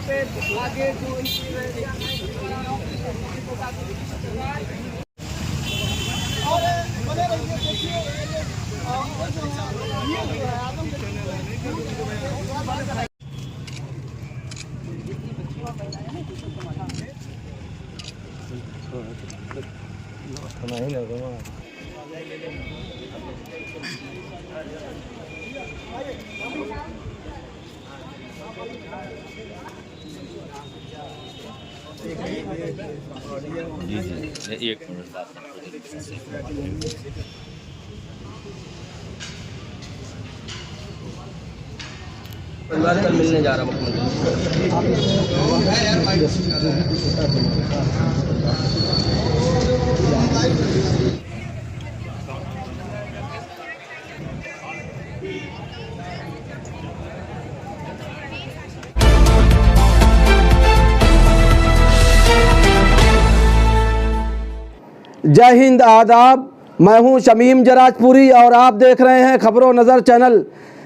पे आगे जो जी जी एक मिनट बात परिवार कल मिलने जा रहा मुख्यमंत्री। जय हिंद, आदाब। मैं हूं शमीम जराजपुरी और आप देख रहे हैं खबरों नज़र चैनल।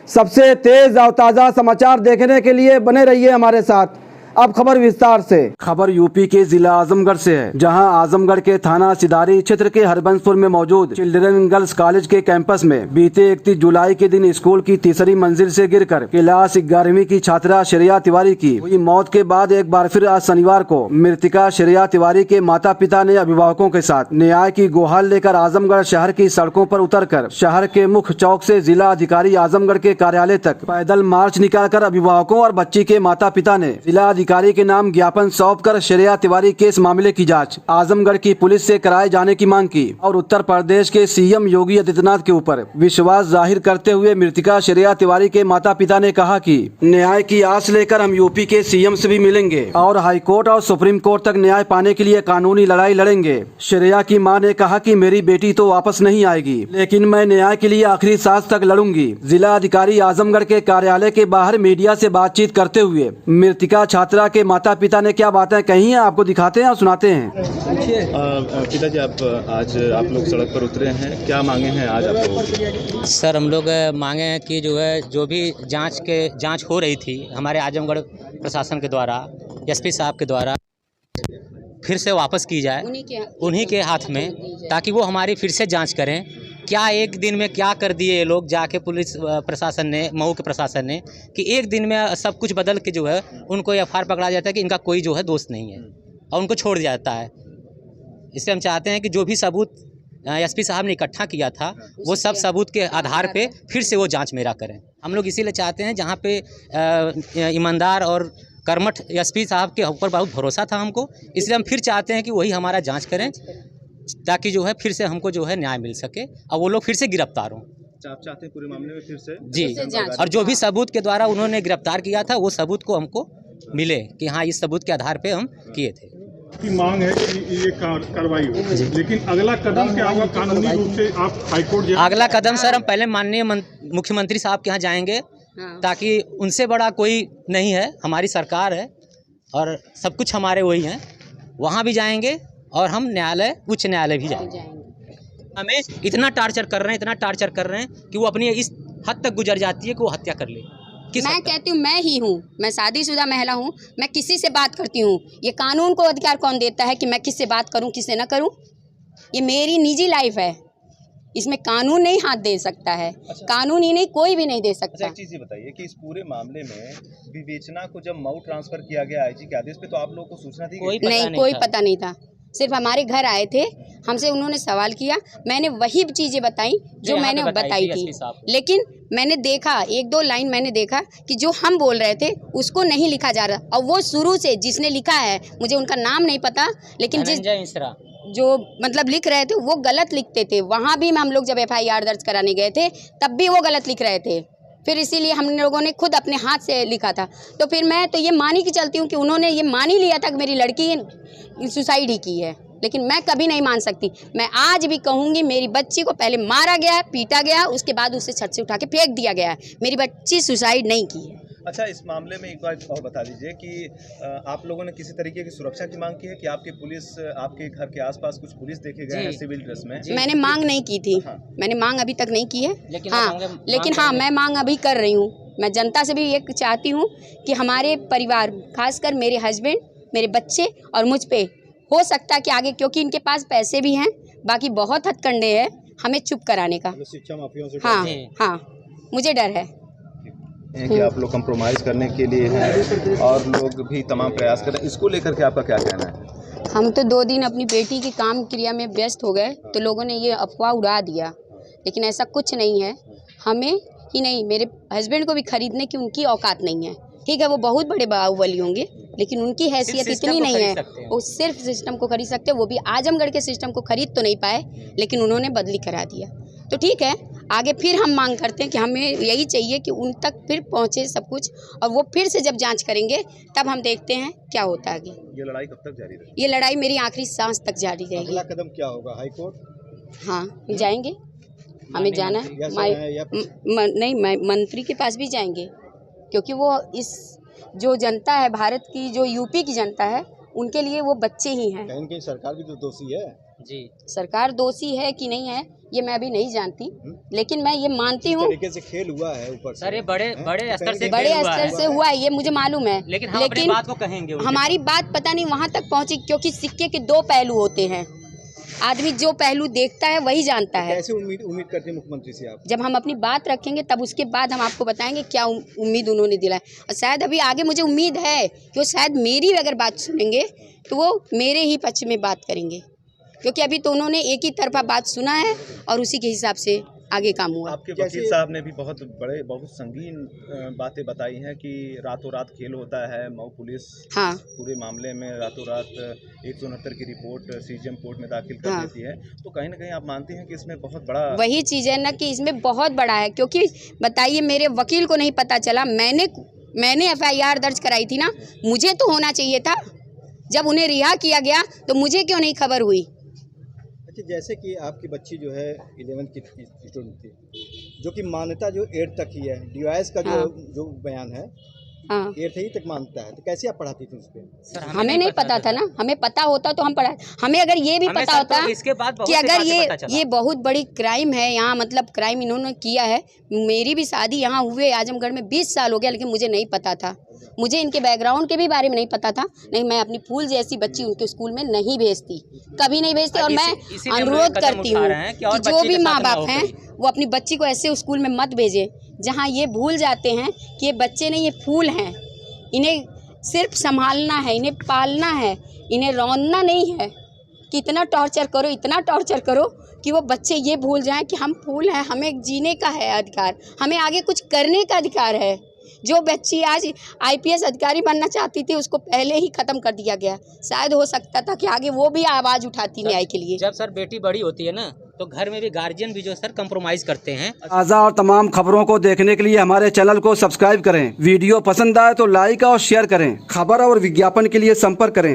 सबसे तेज़ और ताज़ा समाचार देखने के लिए बने रहिए हमारे साथ। अब खबर विस्तार से। खबर यूपी के जिला आजमगढ़ से है, जहां आजमगढ़ के थाना सिदारी क्षेत्र के हरबंसपुर में मौजूद चिल्ड्रन गर्ल्स कॉलेज के कैंपस में बीते 31 जुलाई के दिन स्कूल की तीसरी मंजिल से गिरकर क्लास 11वीं की छात्रा श्रेया तिवारी की हुई मौत के बाद एक बार फिर आज शनिवार को मृतका श्रेया तिवारी के माता पिता ने अभिभावकों के साथ न्याय की गुहार लेकर आजमगढ़ शहर की सड़कों पर उतरकर शहर के मुख्य चौक से जिला अधिकारी आजमगढ़ के कार्यालय तक पैदल मार्च निकालकर अभिभावकों और बच्ची के माता पिता ने जिला अधिकारी के नाम ज्ञापन सौंपकर श्रेया तिवारी के इस मामले की जांच आजमगढ़ की पुलिस से कराए जाने की मांग की और उत्तर प्रदेश के सीएम योगी आदित्यनाथ के ऊपर विश्वास जाहिर करते हुए मृतका श्रेया तिवारी के माता पिता ने कहा कि न्याय की आस लेकर हम यूपी के सीएम से भी मिलेंगे और हाईकोर्ट और सुप्रीम कोर्ट तक न्याय पाने के लिए कानूनी लड़ाई लड़ेंगे। श्रेया की मां ने कहा कि मेरी बेटी तो वापस नहीं आएगी, लेकिन मैं न्याय के लिए आखिरी सांस तक लड़ूंगी। जिला अधिकारी आजमगढ़ के कार्यालय के बाहर मीडिया से बातचीत करते हुए मृतका छात्रा के माता पिता ने क्या बातें कही हैं आपको दिखाते हैं और सुनाते हैं। पिताजी, आज आप लोग सड़क पर उतरे हैं, क्या मांगे हैं आज आप लोग? सर, हम लोग मांगे हैं कि जो भी जांच हो रही थी हमारे आजमगढ़ प्रशासन के द्वारा, एसपी साहब के द्वारा फिर से वापस की जाए उन्हीं के हाथ में, ताकि वो हमारी फिर से जांच करें। क्या एक दिन में क्या कर दिए ये लोग, जाके पुलिस प्रशासन ने, मऊ के प्रशासन ने, कि एक दिन में सब कुछ बदल के जो है उनको एफआईआर पकड़ा जाता है कि इनका कोई जो है दोस्त नहीं है और उनको छोड़ दिया जाता है। इससे हम चाहते हैं कि जो भी सबूत एसपी साहब ने इकट्ठा किया था वो सब सबूत के आधार पे फिर से वो जांच मेरा करें। हम लोग इसीलिए चाहते हैं, जहाँ पे ईमानदार और कर्मठ एसपी साहब के ऊपर बहुत भरोसा था हमको, इसलिए हम फिर चाहते हैं कि वही हमारा जांच करें, ताकि जो है फिर से हमको जो है न्याय मिल सके और वो लोग फिर से गिरफ्तार हों। आप चाहते हैं पूरे मामले में फिर से जी, और जो भी सबूत के द्वारा उन्होंने गिरफ्तार किया था वो सबूत को हमको मिले कि हाँ, इस सबूत के आधार पे हम किए थे। की मांग है कि ये कार्रवाई हो, लेकिन अगला कदम क्या होगा? कानूनी रूप से आप हाईकोर्ट? अगला कदम सर, हम पहले माननीय मुख्यमंत्री साहब के यहाँ जाएंगे, ताकि उनसे बड़ा कोई नहीं है, हमारी सरकार है और सब कुछ हमारे वही हैं। वहाँ भी जाएंगे और हम उच्च न्यायालय भी जाएंगे। हमें इतना टार्चर कर रहे हैं कि वो अपनी इस हद तक गुजर जाती है कि वो हत्या कर ले। मैं कहती हूँ, मैं ही हूँ, मैं शादीशुदा महिला हूँ, मैं किसी से बात करती हूँ। ये कानून को अधिकार कौन देता है कि मैं किससे बात करूँ, किससे न करूँ? ये मेरी निजी लाइफ है, इसमें कानून नहीं हाथ दे सकता है। कानून ही नहीं, कोई भी नहीं दे सकता। एक चीज़ ये बताइए कि इस पूरे मामले में विवेचना को जब मऊ ट्रांसफर किया गया आईजी के आदेश पे, तो आप लोगों को सूचना दी? कोई पता नहीं था। सिर्फ हमारे घर आए थे, हमसे उन्होंने सवाल किया, मैंने वही चीज़ें बताई जो मैंने बताई थी। लेकिन मैंने देखा, 1-2 लाइन मैंने देखा कि जो हम बोल रहे थे उसको नहीं लिखा जा रहा, और वो शुरू से जिसने लिखा है, मुझे उनका नाम नहीं पता, लेकिन जो मतलब लिख रहे थे वो गलत लिखते थे। वहाँ भी हम लोग जब FIR दर्ज कराने गए थे तब भी वो गलत लिख रहे थे। फिर इसीलिए हम लोगों ने खुद अपने हाथ से लिखा था। तो फिर मैं तो ये मान ही के चलती हूँ कि उन्होंने ये मान ही लिया था कि मेरी लड़की सुसाइड ही की है, लेकिन मैं कभी नहीं मान सकती। मैं आज भी कहूँगी, मेरी बच्ची को पहले मारा गया, पीटा गया, उसके बाद उसे छत से उठा के फेंक दिया गया है। मेरी बच्ची सुसाइड नहीं की है। अच्छा, इस मामले में एक बात और बता दीजिए कि आप लोगों ने किसी तरीके की सुरक्षा की मांग की है कि आपकी पुलिस, आपके घर के आसपास कुछ पुलिस देखे गए हैं सिविल ड्रेस में? मैंने मांग नहीं की थी। मैंने मांग अभी तक नहीं की है। लेकिन हाँ, मैं मांग अभी कर रही हूँ मैं जनता से भी ये चाहती हूँ कि हमारे परिवार, खासकर मेरे हस्बैंड, मेरे बच्चे और मुझ पे हो सकता है कि आगे, क्योंकि इनके पास पैसे भी हैं, बाकी बहुत हथकंडे हैं हमें चुप कराने का। शिक्षा माफियों से हाँ हाँ, मुझे डर है कि आप लोग कंप्रोमाइज़ करने के लिए हैं और लोग भी तमाम प्रयास कर रहे हैं, इसको लेकर के आपका क्या कहना है? हम तो 2 दिन अपनी बेटी की काम क्रिया में व्यस्त हो गए तो लोगों ने ये अफवाह उड़ा दिया, लेकिन ऐसा कुछ नहीं है। हमें ही नहीं, मेरे हस्बैंड को भी खरीदने की उनकी औकात नहीं है। ठीक है, वो बहुत बड़े बाहुबली होंगे, लेकिन उनकी हैसियत इतनी नहीं है। वो सिर्फ सिस्टम को खरीद सकते, वो भी आजमगढ़ के सिस्टम को खरीद तो नहीं पाए, लेकिन उन्होंने बदली करा दिया। तो ठीक है, आगे फिर हम मांग करते हैं कि हमें यही चाहिए कि उन तक फिर पहुंचे सब कुछ, और वो फिर से जब जांच करेंगे तब हम देखते हैं क्या होता है आगे। ये लड़ाई कब तक जारी रहेगी? ये लड़ाई मेरी आखिरी सांस तक जारी रहेगी। अगला कदम क्या होगा? High court? हाँ, जाएंगे, हमें जाना है। नहीं, मैं मंत्री के पास भी जाएंगे, क्योंकि वो इस जो जनता है भारत की, जो यूपी की जनता है, उनके लिए वो बच्चे ही हैं। कहीं कहीं सरकार भी तो दोषी है। जी, सरकार दोषी है कि नहीं है ये मैं अभी नहीं जानती, लेकिन मैं ये मानती हूँ तरीके से खेल हुआ है ऊपर से। सर ये बड़े स्तर से हुआ है, ये मुझे मालूम है, लेकिन हम अपनी बात को कहेंगे। हमारी बात पता नहीं वहाँ तक पहुँची, क्योंकि सिक्के के 2 पहलू होते हैं। आदमी जो पहलू देखता है वही जानता है। कैसे उम्मीद करते हैं मुख्यमंत्री से आप? जब हम अपनी बात रखेंगे तब उसके बाद हम आपको बताएंगे क्या उम्मीद उन्होंने दिलाए, और शायद अभी आगे मुझे उम्मीद है कि वो शायद मेरी अगर बात सुनेंगे तो वो मेरे ही पक्ष में बात करेंगे, क्योंकि अभी तो उन्होंने एक ही तरफा बात सुना है और उसी के हिसाब से आगे काम हुआ। आपके वकील साहब ने भी बहुत संगीन बातें बताई हैं कि रातों रात खेल होता है। मऊ पुलिस हाँ, पूरे मामले में रातों रात 169 की रिपोर्ट सीजीएम कोर्ट में दाखिल कर देती है। तो कहीं ना कहीं आप मानते हैं कि इसमें बहुत बड़ा वही चीज़ है ना कि इसमें बहुत बड़ा है, क्योंकि बताइए मेरे वकील को नहीं पता चला, मैंने FIR दर्ज कराई थी ना, मुझे तो होना चाहिए था। जब उन्हें रिहा किया गया तो मुझे क्यों नहीं खबर हुई? जैसे कि आपकी बच्ची जो है 11th की स्टूडेंट थी, जो कि मान्यता जो 8 तक ही है, DOS का जो बयान है, हाँ, 8 ही तक मानता है, तो कैसे आप पढ़ाती थी उस पर? हमें नहीं पता था ना, हमें पता होता तो हम पढ़ा, हमें अगर ये भी पता होता कि अगर ये बहुत बड़ी क्राइम है यहाँ, मतलब क्राइम इन्होंने किया है। मेरी भी शादी यहाँ हुए आजमगढ़ में 20 साल हो गया, लेकिन मुझे नहीं पता था, मुझे इनके बैकग्राउंड के भी बारे में नहीं पता था। नहीं, मैं अपनी फूल जैसी बच्ची उनके स्कूल में नहीं भेजती, कभी नहीं भेजती। और मैं अनुरोध करती हूँ कि जो भी माँ बाप हैं वो अपनी बच्ची को ऐसे स्कूल में मत भेजें जहाँ ये भूल जाते हैं कि ये बच्चे नहीं, ये फूल हैं, इन्हें सिर्फ संभालना है, इन्हें पालना है, इन्हें रौंदना नहीं है। कि इतना टॉर्चर करो, इतना टॉर्चर करो कि वो बच्चे ये भूल जाएं कि हम फूल हैं, हमें जीने का है अधिकार, हमें आगे कुछ करने का अधिकार है। जो बच्ची आज IPS अधिकारी बनना चाहती थी उसको पहले ही खत्म कर दिया गया। शायद हो सकता था कि आगे वो भी आवाज़ उठाती न्याय के लिए। जब सर बेटी बड़ी होती है ना, तो घर में भी गार्जियन भी जो सर कंप्रोमाइज करते हैं। ताज़ा और तमाम खबरों को देखने के लिए हमारे चैनल को सब्सक्राइब करें। वीडियो पसंद आए तो लाइक और शेयर करें। खबर और विज्ञापन के लिए संपर्क करें।